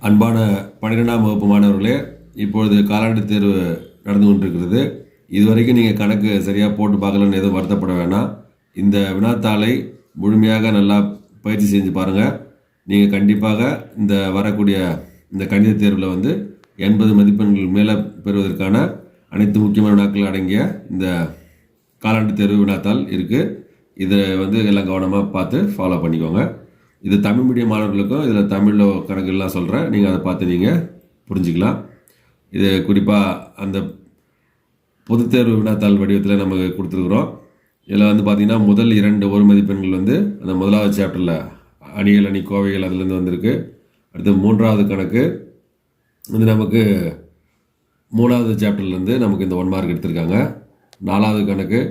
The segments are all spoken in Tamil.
அன்பான 12ஆம் வகுப்பு மாணவர்களே, இப்பொழுது காலாண்டு தேர்வு நடந்து கொண்டிருக்கிறது. இதுவரைக்கும் நீங்கள் கணக்கு சரியாக போட்டு பார்க்கலன்னு எதுவும் வருத்தப்பட வேணாம். இந்த வினாத்தாளை முழுமையாக நல்லா பயிற்சி செஞ்சு பாருங்கள். நீங்கள் கண்டிப்பாக இந்த வரக்கூடிய இந்த கணித தேர்வில் வந்து 80 மதிப்பெண்கள் மேலே பெறுவதற்கான அனைத்து முக்கியமான வினாக்கள் அடங்கிய இந்த காலாண்டு தேர்வு வினாத்தாள் இருக்குது. இதை வந்து எல்லாம் கவனமாக பார்த்து ஃபாலோ பண்ணிக்கோங்க. இது தமிழ் மீடியம் மாணவர்களுக்கும் இதில் தமிழில் கணக்குலாம் சொல்கிறேன். நீங்கள் அதை பார்த்து நீங்கள் புரிஞ்சிக்கலாம். இது குறிப்பாக அந்த பொதுத் தேர்வு வினாத்தாள் வடிவத்தில் நமக்கு கொடுத்துருக்குறோம். இதில் வந்து பார்த்திங்கன்னா முதல் 2 ஒரு மதிப்பெண்கள் வந்து அந்த முதலாவது சாப்டரில் அணிகள் அணி கோவைகள் அதுலேருந்து வந்திருக்கு. அடுத்து 3வது கணக்கு வந்து நமக்கு 3வது சாப்டர்லேருந்து நமக்கு இந்த 1 மார்க் எடுத்திருக்காங்க. 4வது கணக்கு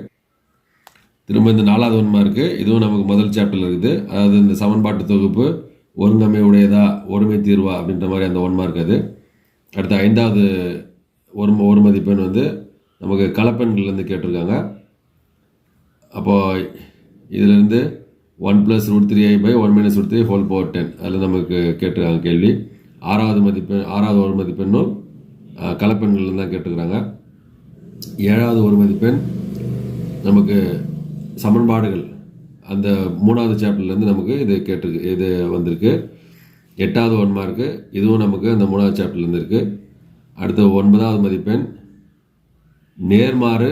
திரும்ப இந்த 4வது 1 மார்க்கு இதுவும் நமக்கு முதல் சாப்டரில் இருக்குது. அதாவது இந்த சமன்பாட்டு தொகுப்பு ஒருங்கமை உடையதா ஒருமை தீர்வா அப்படின்ற மாதிரி அந்த 1 மார்க் அது. அடுத்து 5வது ஒரு மதிப்பெண் வந்து நமக்கு கலப்பெண்கள்லேருந்து கேட்டிருக்காங்க. அப்போது இதிலேருந்து 1 + √3i/1 - √3 whole power 10 அதில் நமக்கு கேட்டிருக்காங்க கேள்வி. 6வது ஒரு மதிப்பெண்ணும் கலப்பெண்கள்லேருந்து தான் கேட்டுக்கிறாங்க. 7வது ஒரு மதிப்பெண் நமக்கு சமன்பாடுகள் அந்த 3வது சாப்டர்லேருந்து நமக்கு இது வந்திருக்கு. 8வது 1 மார்க்கு இதுவும் நமக்கு அந்த 3வது சாப்டர்லேருந்து இருக்குது. அடுத்து 9வது மதிப்பெண் நேர்மாறு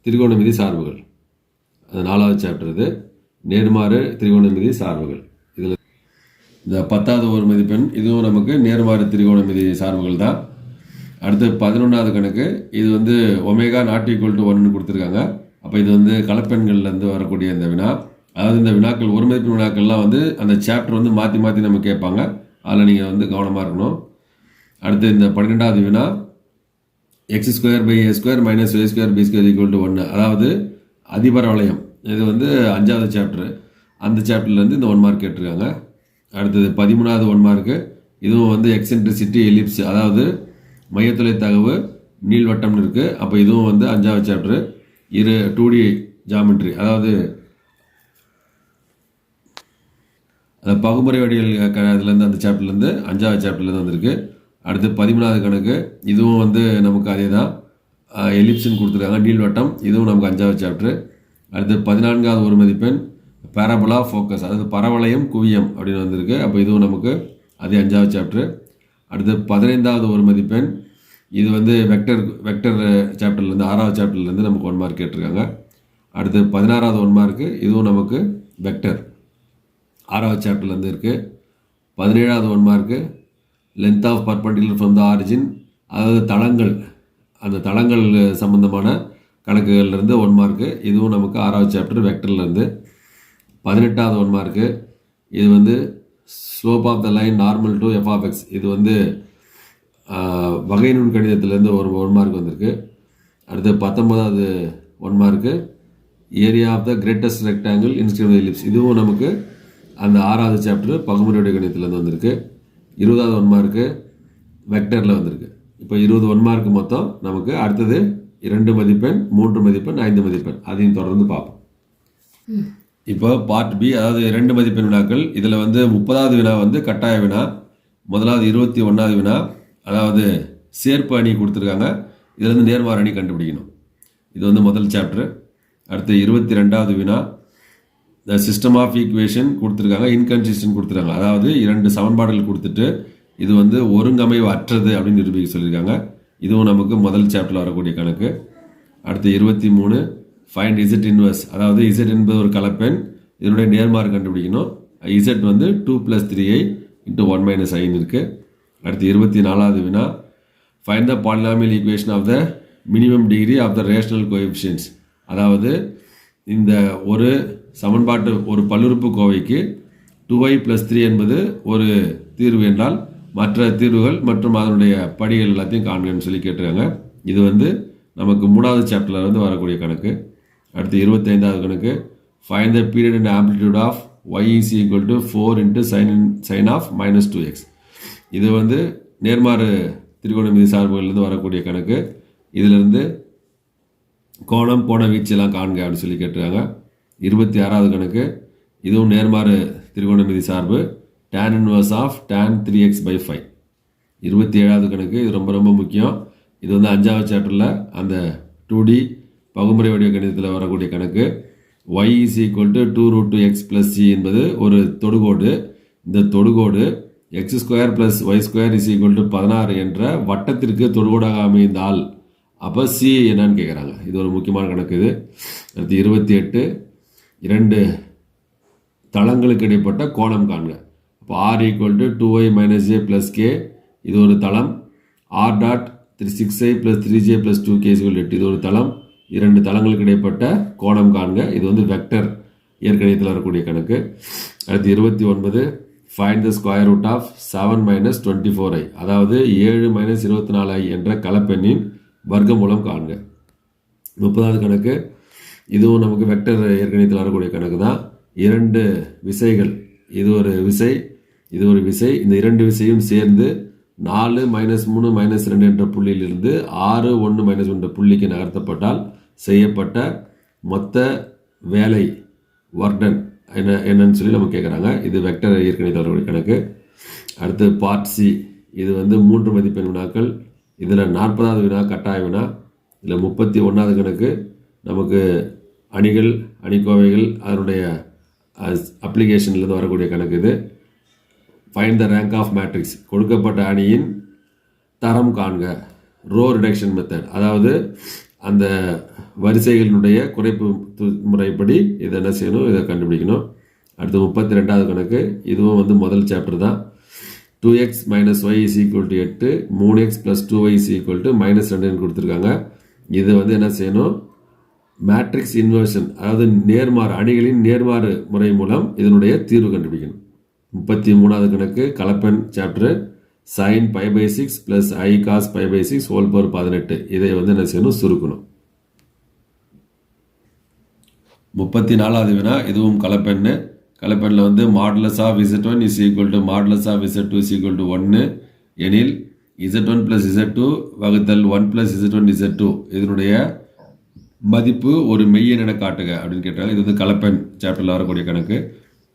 திரிகோணமிதி சார்புகள், அது 4வது சாப்டர். இது நேர்மாறு திரிகோணமிதி சார்புகள். இதில் இந்த 10வது ஒரு மதிப்பெண் இதுவும் நமக்கு நேர்மாறு திரிகோணமிதி சார்புகள் தான். அடுத்து 11வது கணக்கு இது வந்து ஒமேகா ≠ 1 கொடுத்துருக்காங்க. அப்போ இது வந்து கலப்பெண்கள்லேருந்து வரக்கூடிய இந்த வினா. அதாவது இந்த வினாக்கள் ஒரு மதிப்பெண் வினாக்கள்லாம் வந்து அந்த சாப்டர் வந்து மாற்றி மாற்றி நம்ம கேட்பாங்க. அதில் நீங்கள் வந்து கவனமாக இருக்கணும். அடுத்து இந்த 12வது வினா x² / a² - y² b² = 1, அதாவது அதிபர வளையம். இது வந்து 5வது சாப்டர். அந்த சாப்டர்லேருந்து இந்த 1 மார்க் கேட்டிருக்காங்க. அடுத்தது 13வது 1 மார்க்கு இதுவும் வந்து எக்ஸென்ட்ரிசிட்டி எலிப்ஸ், அதாவது மையத்துளை தகவு நீள்வட்டம்னு இருக்குது. அப்போ இதுவும் வந்து 5வது சாப்டர். 2D ஜாமெட்ரி, அதாவது பகுமுறை வடிவியல் இதுலேருந்து அந்த சாப்டர்லேருந்து 5வது சாப்டர்லேருந்து வந்திருக்கு. அடுத்து 13வது கணக்கு இதுவும் வந்து நமக்கு அதே தான், எலிப்ஸ்ன்னு கொடுத்துருக்காங்க நீள்வட்டம். இதுவும் நமக்கு 5வது சாப்டர். அடுத்து 14வது ஒரு மதிப்பெண் பேரபோலா ஃபோக்கஸ், அதாவது பரவளையம் குவியம் அப்படின்னு வந்திருக்கு. அப்போ இதுவும் நமக்கு அதே 5வது சாப்டர். அடுத்து 15வது ஒரு மதிப்பெண் இது வந்து வெக்டர் சாப்டர்லேருந்து 6வது சாப்டர்லேருந்து நமக்கு 1 மார்க் கேட்டிருக்காங்க. அடுத்து 16வது 1 மார்க்கு இதுவும் நமக்கு வெக்டர் 6வது சாப்டர்லேருந்து இருக்குது. 17வது 1 mark length of perpendicular from the origin, அதாவது தளங்கள், அந்த தளங்கள் சம்பந்தமான கணக்குகள்லேருந்து 1 மார்க்கு இதுவும் நமக்கு 6வது சாப்டர் வெக்டர்லேருந்து. 18வது 1 மார்க்கு இது வந்து slope of the line normal to f(x), இது வந்து வகை நுண் கணிதத்திலேருந்து ஒரு 1 மார்க் வந்திருக்கு. அடுத்து 19வது 1 mark area of the greatest rectangle inscribed ellipse, இதுவும் நமக்கு அந்த 6வது சாப்டர் பகுமுறை கணிதத்திலேருந்து வந்திருக்கு. 20வது 1 மார்க்கு வெக்டரில் வந்திருக்கு. இப்போ 20 1 மார்க்கு மொத்தம் நமக்கு. அடுத்தது 2 மதிப்பெண் 3 மதிப்பெண் 5 மதிப்பெண் அதையும் தொடர்ந்து பார்ப்போம். இப்போ பார்ட் பி, அதாவது 2 மதிப்பெண் வினாக்கள். இதில் வந்து 30வது வினா வந்து கட்டாய வினா. முதலாவது 21வது வினா, அதாவது சேர்ப்பு அணி கொடுத்துருக்காங்க. இதுலேருந்து நேர்மாறு அணி கண்டுபிடிக்கணும். இது வந்து முதல் சாப்டர். அடுத்து 22வது வினா த சிஸ்டம் ஆஃப் ஈக்குவேஷன் கொடுத்துருக்காங்க, இன்கன்சிஸ்டன்ட் கொடுத்துருக்காங்க. அதாவது 2 சமன்பாடுகள் கொடுத்துட்டு இது வந்து ஒருங்கமைவு அற்றது அப்படின்னு நிரூபிக்க சொல்லியிருக்காங்க. இதுவும் நமக்கு முதல் சாப்டரில் வரக்கூடிய கணக்கு. அடுத்து 23 ஃபைண்ட் Z இன்வர்ஸ், அதாவது Z என்பது ஒரு கலப்பெண், இதனுடைய நேர்மாறு கண்டுபிடிக்கணும். Z வந்து 2 + 3i × 1 - i இருக்குது. அடுத்து 24வது வினா find the polynomial equation of the minimum degree of the rational coefficients, அதாவது இந்த ஒரு சமன்பாட்டு ஒரு பல்லுறுப்பு கோவைக்கு 2i + 3 என்பது ஒரு தீர்வு என்றால் மற்ற தீர்வுகள் மற்றும் அதனுடைய படிகள் எல்லாத்தையும் காண்கன்னு சொல்லி கேட்டிருக்காங்க. இது வந்து நமக்கு 3வது சாப்டரில் வந்து வரக்கூடிய கணக்கு. அடுத்து 25வது கணக்கு find the period and amplitude of y = 4 × sin of -2x, இது வந்து நேர்மாறு திரிகோணமிதி சார்புகள்லேருந்து வரக்கூடிய கணக்கு. இதிலிருந்து கோணம் கோண வீச்செல்லாம் காண்க அப்படின்னு சொல்லி கேட்டிருக்காங்க. 26வது கணக்கு இதுவும் நேர்மாறு திரிகோணமிதி சார்பு. tan inverse of tan 3x by 5. 27வது கணக்கு. இது ரொம்ப ரொம்ப முக்கியம். இது வந்து 5வது சாப்டரில் அந்த 2D பகுமுறை வடிவ கணிதத்தில் வரக்கூடிய கணக்கு. y is equal to 2 root 2x plus c என்பது ஒரு தொடுகோடு. இந்த தொடுகோடு x square plus y square is equal to 16 என்ற வட்டத்திற்கு தொடுகோடாக அமைந்தால் அப்போ சி என்னன்னு கேட்குறாங்க. இது ஒரு முக்கியமான கணக்கு. இது அடுத்து 28 2 தளங்களுக்கு இடைப்பட்ட கோணம் காண்க. அப்போ r equal to 2y minus a plus k இது ஒரு தளம். R dot 6i plus 3j plus 2k = 8 இது ஒரு தளம். 2 தளங்களுக்கு இடைப்பட்ட கோணம் காண்க. இது வந்து வெக்டர் இயற்கணிதத்தில் வரக்கூடிய கணக்கு. அடுத்து 29 find the square root of 7 minus 24i அதாவது 7 மைனஸ் 24i என்ற கலப்பெண்ணின் வர்க்கமூலம் காண்க. 30வது கணக்கு. இதுவும் நமக்கு வெக்டர் இயற்கணிதத்தில் வரக்கூடிய கணக்கு தான். 2 விசைகள், இது ஒரு விசை, இது ஒரு விசை. இந்த 2 விசையும் சேர்ந்து 4 மைனஸ் 3 மைனஸ் 2 என்ற புள்ளியிலிருந்து 6 1 மைனஸ் 1 என்ற புள்ளிக்கு நகர்த்தப்பட்டால் செய்யப்பட்ட மொத்த வேலை ஒர்க் என்னன்னு சொல்லி நம்ம கேட்குறாங்க. இது வெக்டர் இயற்கணிதத்தில் வரக்கூடிய கணக்கு. அடுத்து பார்ட் சி. இது வந்து 3 மதிப்பெண் வினாக்கள். இதில் 40வது வினா கட்டாய வினா. இதில் 31வது கணக்கு நமக்கு அணிகள் அணிக்கோவைகள் அதனுடைய அப்ளிகேஷன்லேருந்து வரக்கூடிய கணக்கு. இது find the rank of matrix கொடுக்கப்பட்ட அணியின் தரம் காண்க. ரோ ரிடக்ஷன் மெத்தட் அதாவது அந்த வரிசைகளினுடைய குறைப்பு முறைப்படி இதை என்ன செய்யணும், இதை கண்டுபிடிக்கணும். அடுத்து 32வது கணக்கு. இதுவும் வந்து முதல் சாப்டர் தான். 2x minus y is equal to 8 3x plus 2y is equal to minus 2 கொடுத்துருக்காங்க. இது வந்து என்ன செய்யணும், மேட்ரிக்ஸ் இன்வர்ஷன் அதாவது நேர்மாறு அணிகளின் நேர்மாறு முறை மூலம் இதனுடைய தீர்வு கண்டுபிடிக்கணும். 33வது கணக்கு கலப்பெண் chapter. sin π/6 plus i cos π/6 whole power 18 இதை வந்து என்ன செய்யணும், சுருக்கணும். 34வது வினா. இதுவும் கலப்பெண்ணு. கலப்பெண்ணில் வந்து modulus of z1 is equal to modulus of z2 is equal to 1 எனில் z1 ப்ளஸ் z2 வகுத்தல் 1 ப்ளஸ் z1 z2 இதனுடைய மதிப்பு ஒரு மெய்யெண் என காட்டுக அப்படின்னு கேட்டாங்க. இது வந்து கலப்பெண் சாப்டரில் வரக்கூடிய கணக்கு.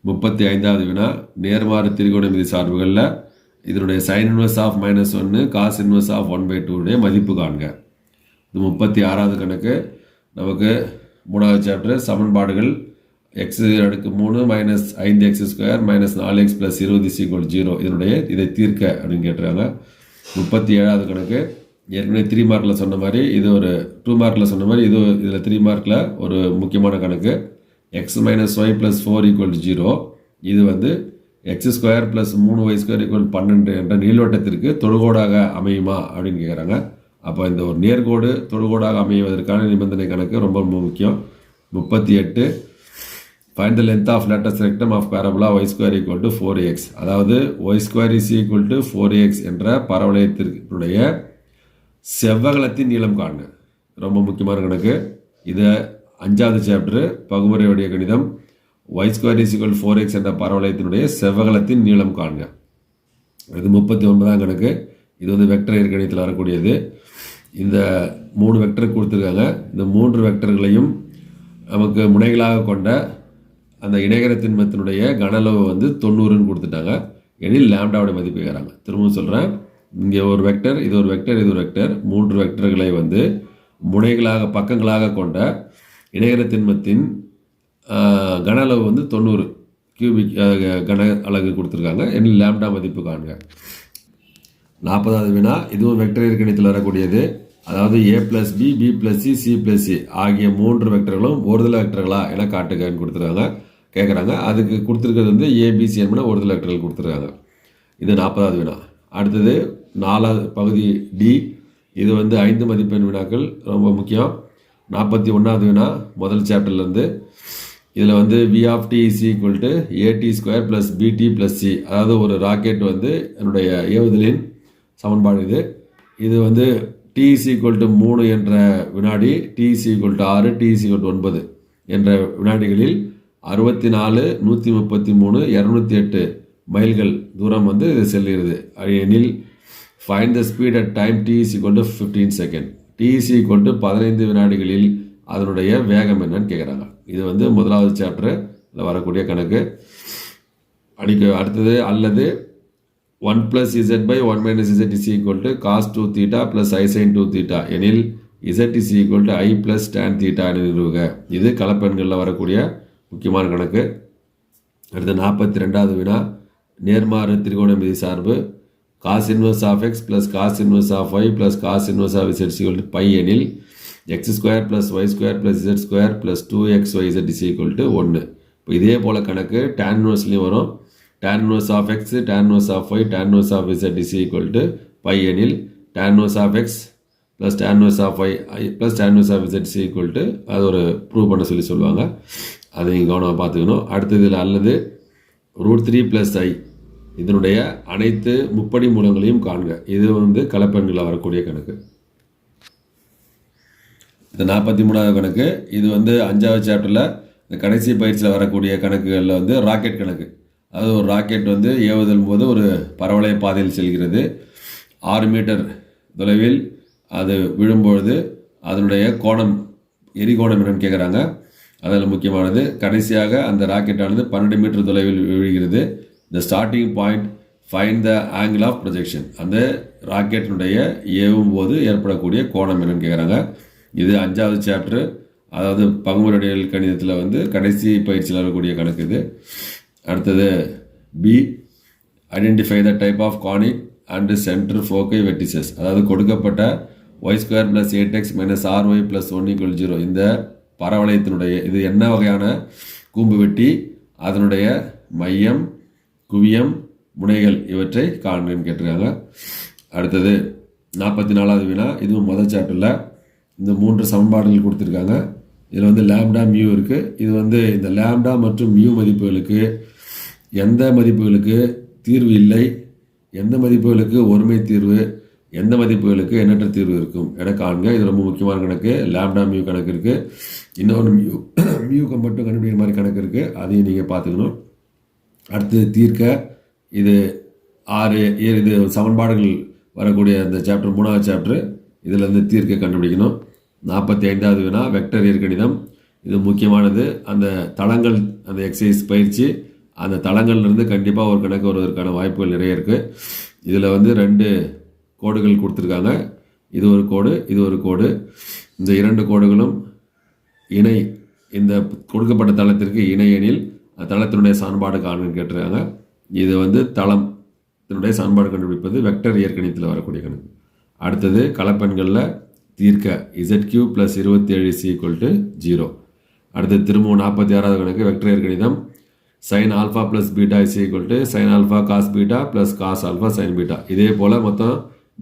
35வது வினா. நேர்மாறு திரிகோணமிதி சார்புகளில் இதனுடைய sine inverse of -1 cos inverse of 1/2 உடைய மதிப்பு காண்க. இது 36வது கணக்கு. நமக்கு 3வது சாப்டர் சமன்பாடுகள் x3 minus 5x² minus 4x plus 20 = 0 இதனுடைய இதை தீர்க்க அப்படின்னு கேட்டுருக்காங்க. 37வது கணக்கு. ஏற்கனவே 3 மார்க்கில் சொன்ன மாதிரி இது ஒரு 2 மார்க்கில் சொன்ன மாதிரி இதில் 3 மார்க்கில் ஒரு முக்கியமான கணக்கு. x மைனஸ் ஒய் ப்ளஸ் 4 = 0 இது வந்து x² ப்ளஸ் 3y² = 12 என்ற நீள்வட்டத்திற்கு தொடுகோடாக அமையுமா அப்படின்னு கேட்குறாங்க. அப்போ இந்த ஒரு நேர்கோடு தொடுகோடாக அமைவதற்கான நிபந்தனை கணக்கு ரொம்ப ரொம்ப முக்கியம். 38 find the length of latus rectum of parabola y² = 4x அதாவது y² = 4x என்ற பரவளையத்தினுடைய செவ்வகலத்தின் நீளம் காண்க. ரொம்ப முக்கியமான கணக்கு. இதை 5வது சாப்டர் பகுமுறை வடிவ கணிதம். y² = 4x என்ற பரவளையத்தினுடைய செவ்வகலத்தின் நீளம் காண்க. இது 39ஆம் கணக்கு. இது வந்து வெக்டர் இயற்கணிதத்தில் வரக்கூடியது. இந்த 3 வெக்டர் கொடுத்துருக்காங்க. இந்த 3 வெக்டர்களையும் நமக்கு முனைகளாக கொண்ட அந்த இணைகர திண்மத்தினுடைய கன அளவு வந்து 90ன்னு கொடுத்துட்டாங்க. எனில் லாம்டாவுடைய மதிப்பு கேட்குறாங்க. திரும்பவும் சொல்கிறேன், இங்கே ஒரு வெக்டர், இது ஒரு வெக்டர், இது ஒரு வெக்டர். 3 வெக்டர்களை வந்து முனைகளாக பக்கங்களாக கொண்ட இணைகர திண்மத்தின் கன அளவு வந்து 90 கியூபிக் கன அலகு கொடுத்துருக்காங்க. எனில் லாம்டா மதிப்பு காண்க. 40வது வினா. இதுவும் வெக்டர் இயற்கணிதத்தில் வரக்கூடியது. அதாவது a plus b b plus c c plus c ஆகிய 3 வெக்டர்களும் ஒருதலை வெக்டர்களா என காட்டுகன்னு கொடுத்துருக்காங்க கேட்குறாங்க. அதுக்கு கொடுத்துருக்கிறது வந்து ஏபிசி என்பன ஒருதலை வெக்டர்கள் கொடுத்துருக்காங்க. இது 40வது வினா. அடுத்தது 4வது பகுதி டி. இது வந்து 5 மதிப்பெண் வினாக்கள், ரொம்ப முக்கியம். 41வது வினா முதல் சாப்டர்லேருந்து. இதில் வந்து v of t is equal to at² plus bt plus c அதாவது ஒரு ராக்கெட் வந்து என்னுடைய ஏவுதலின் சமன்பாடு. இது வந்து t is equal to 3 என்ற வினாடி, t is equal to 6, t is equal to 9 என்ற வினாடிகளில் 64, 133, 208 மைல்கள் தூரம் வந்து இது செல்கிறது. எனில் find the speed at time t is equal to 15 second. t is equal to 15 வினாடிகளில் அதனுடைய வேகம் என்னன்னு கேட்குறாங்க. இது வந்து முதலாவது சாப்டரில் வரக்கூடிய கணக்கு. அடுத்தது அல்லது 1 + z by 1 - z is equal to cos 2 theta plus I sin 2 theta எனில் z is equal to I plus tan theta என நிறுவுக. இது கலப்பெண்களில் வரக்கூடிய முக்கியமான கணக்கு. அடுத்து 42வது வினா, நேர்மாறு திரிகோணமிதி சார்பு cos inverse of x plus cos inverse of y plus cos inverse of z is equal to pi எனில் x² plus y² plus z² plus 2xyz is equal to 1. இப்போ இதே போல் கணக்கு tan inverseலையும் வரும். tan inverse of x, tan inverse of y, tan inverse of z is equal to pi எனில் tan inverse of x plus tan inverse of y plus tan inverse of z is equal to அது ஒரு ப்ரூவ் பண்ண சொல்லுவாங்க. அதை நீங்கள் கவனமாக பார்த்துக்கணும். அடுத்ததில் அல்லது √3 + I இதனுடைய அனைத்து முப்படி மூலங்களையும் காண்க. இது வந்து கலப்பெண்களில் வரக்கூடிய கணக்கு. இந்த 43வது கணக்கு இது வந்து 5வது சாப்டரில் இந்த கடைசி பயிற்சியில் வரக்கூடிய கணக்குகளில் வந்து ராக்கெட் கணக்கு. அது ஒரு ராக்கெட் வந்து ஏவுதல் போது ஒரு பரவளைய பாதையில் செல்கிறது. 6 மீட்டர் தொலைவில் அது விழும்பொழுது அதனுடைய கோணம் எரிகோணம் என்னன்னு கேட்குறாங்க. அதில் முக்கியமானது கடைசியாக அந்த ராக்கெட்டானது 12 மீட்டர் தொலைவில் விழுகிறது. The starting point find the angle of projection. அந்த ராக்கெட்டினுடைய ஏவும் போது ஏற்படக்கூடிய கோணம் என்னன்னு கேட்குறாங்க. இது 5வது சாப்டர், அதாவது பகுமுறையியல் கணிதத்தில் வந்து கடைசி பயிற்சியில் வரக்கூடிய கணக்கு இது. அடுத்தது B, identify the type of conic and centre foci vertices. அதாவது கொடுக்கப்பட்ட y² + 8x - ry + 1 = 0 இந்த பரவளையத்தினுடைய இது என்ன வகையான கூம்பு வெட்டி, அதனுடைய மையம், குவியம், முனைகள் இவற்றை காண்கன்னு கேட்டிருக்காங்க. அடுத்தது 44வது வினா, இதுவும் முதல் சாப்டரில் இந்த 3 சமன்பாடுகள் கொடுத்துருக்காங்க. இதில் வந்து லாம்டா மியூ இருக்குது. இது வந்து இந்த லாம்டா மற்றும் மியூ மதிப்புகளுக்கு எந்த மதிப்புகளுக்கு தீர்வு இல்லை, எந்த மதிப்புகளுக்கு ஒருமை தீர்வு, எந்த மதிப்புகளுக்கு எண்ணற்ற தீர்வு இருக்கும் என காண்க. இது ரொம்ப முக்கியமான கணக்கு. லாம்டா மியூ கணக்கு இருக்குது. இன்னொன்று மியூக்கு மட்டும் கண்டுபிடிக்கிற மாதிரி கணக்கு இருக்குது. அதையும் நீங்கள் பார்த்துக்கணும். அடுத்தது தீர்க்க. இது 6 இது சமன்பாடுகள் வரக்கூடிய இந்த சாப்டர் 3வது சாப்டர். இதில் இருந்து தீர்க்க கண்டுபிடிக்கணும். 45வது வினா, வெக்டர் இயற்கணிதம். இது முக்கியமானது. அந்த தளங்கள், அந்த எக்ஸசைஸ் பயிற்சி, அந்த தளங்கள்லேருந்து கண்டிப்பாக ஒரு கணக்கு வருவதற்கான வாய்ப்புகள் நிறைய இருக்குது. இதில் வந்து 2 கோடுகள் கொடுத்துருக்காங்க. இது ஒரு கோடு, இது ஒரு கோடு. இந்த 2 கோடுகளும் இணை, இந்த கொடுக்கப்பட்ட தளத்திற்கு இணை எனில் தளத்தினுடைய சமன்பாடு காணுன்னு கேட்டிருக்காங்க. இது வந்து தளத்தினுடைய சமன்பாடு கண்டுபிடிப்பது வெக்டர் இயற்கணிதத்தில் வரக்கூடிய கணக்கு. அடுத்தது கலப்பெண்களில் தீர்க்க ZQ + 27 is equal to 0. அடுத்தது திரும்பவும் 46வது கணக்கு வெக்டர் இயற்கணிதம். sin α + β is equal to sin α cos β plus cos α sin β. இதே போல்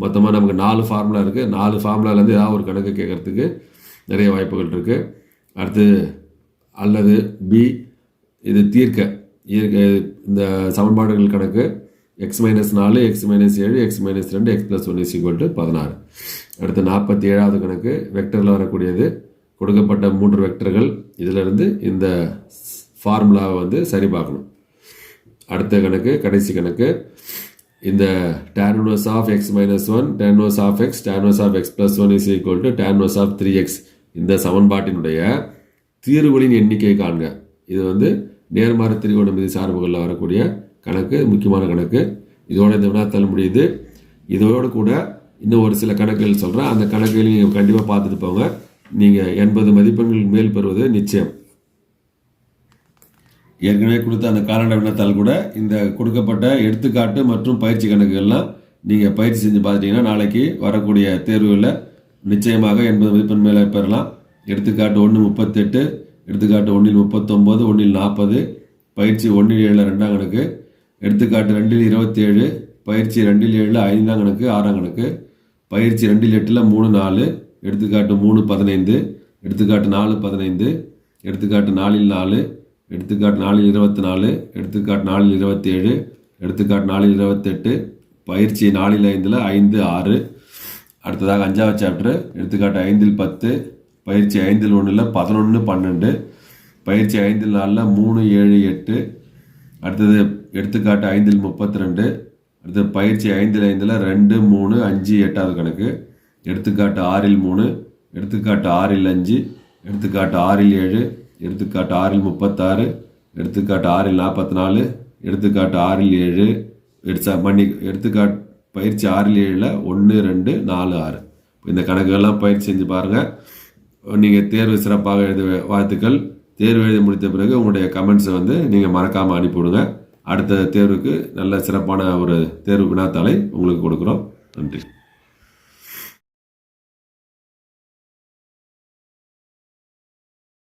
மொத்தமாக நமக்கு 4 ஃபார்முலா இருக்குது. 4 ஃபார்முலாலேருந்து ஏதாவது ஒரு கணக்கு கேட்குறதுக்கு நிறைய வாய்ப்புகள் இருக்குது. அடுத்து அல்லது பி, இது தீர்க்க இந்த சமன்பாடுகள் கணக்கு x - 4 x - 7 x - 2 x + 1 is equal to 16. அடுத்து 47வது கணக்கு வெக்டரில் வரக்கூடியது. கொடுக்கப்பட்ட 3 வெக்டர்கள், இதிலிருந்து இந்த ஃபார்முலாவை வந்து சரி பார்க்கணும். அடுத்த கணக்கு கடைசி கணக்கு. இந்த tan inverse of x - 1 tan inverse of x tan inverse of x + 1 is equal to tan inverse of 3x இந்த சமன்பாட்டினுடைய தீர்வுகளின் எண்ணிக்கை காண்க. இது வந்து நேர்மாறு திரிகோணமிதி சார்புகளில் வரக்கூடிய கணக்கு, முக்கியமான கணக்கு. இதோட இந்த வினாத்தாள் முடியுது. இதோடு கூட இன்னும் ஒரு சில கணக்குகள் சொல்கிறேன். அந்த கணக்குகளையும் நீங்கள் கண்டிப்பாக பார்த்துட்டு போங்க. நீங்கள் 80 மதிப்பெண்கள் மேல் பெறுவது நிச்சயம். ஏற்கனவே கொடுத்த அந்த காலண்டர் வினாத்தாள் கூட இந்த கொடுக்கப்பட்ட எடுத்துக்காட்டு மற்றும் பயிற்சி கணக்குகள்லாம் நீங்கள் பயிற்சி செஞ்சு பார்த்துட்டிங்கன்னா நாளைக்கு வரக்கூடிய தேர்வுகளில் நிச்சயமாக 80 மதிப்பெண் மேலே பெறலாம். எடுத்துக்காட்டு 1 38, எடுத்துக்காட்டு 1 39, 1 40, பயிற்சி 1 7 2ஆம் கணக்கு, எடுத்துக்காட்டு 2 27, பயிற்சி 2 7 5ஆம் கணக்கு 6ஆம் கணக்கு, பயிற்சி 2 8 3 4, எடுத்துக்காட்டு 3 15, எடுத்துக்காட்டு 4 15, எடுத்துக்காட்டு 4 4, எடுத்துக்காட்டு 4 24, எடுத்துக்காட்டு 4 27, எடுத்துக்காட்டு 4 28, பயிற்சி 4 5 5 6. அடுத்ததாக 5வது சாப்டர். எடுத்துக்காட்டு 5 10, பயிற்சி 5 1 11 12, பயிற்சி 5 4 3 7 8. அடுத்தது எடுத்துக்காட்டு 5 32, அடுத்தது பயிற்சி 5 5 2 3 5 8ஆவது கணக்கு, எடுத்துக்காட்டு 6 3, எடுத்துக்காட்டு 6 5, எடுத்துக்காட்டு 6 7, எடுத்துக்காட்டு 6 36, எடுத்துக்காட்டு 6 44, எடுத்துக்காட்டு 6-7 எடுத்துக்காட்டு பயிற்சி 6-7 1 2 4 6 இந்த கணக்குகள்லாம் பயிற்சி செஞ்சு பாருங்கள். நீங்கள் தேர்வு சிறப்பாக எழுத வாழ்த்துக்கள். தேர்வு எழுதி முடித்த பிறகு உங்களுடைய கமெண்ட்ஸை வந்து நீங்கள் மறக்காமல் அனுப்பிவிடுங்க. அடுத்த தேர்வுக்கு நல்ல சிறப்பான ஒரு தேர்வு வினாத்தாளை உங்களுக்கு கொடுக்குறோம். நன்றி.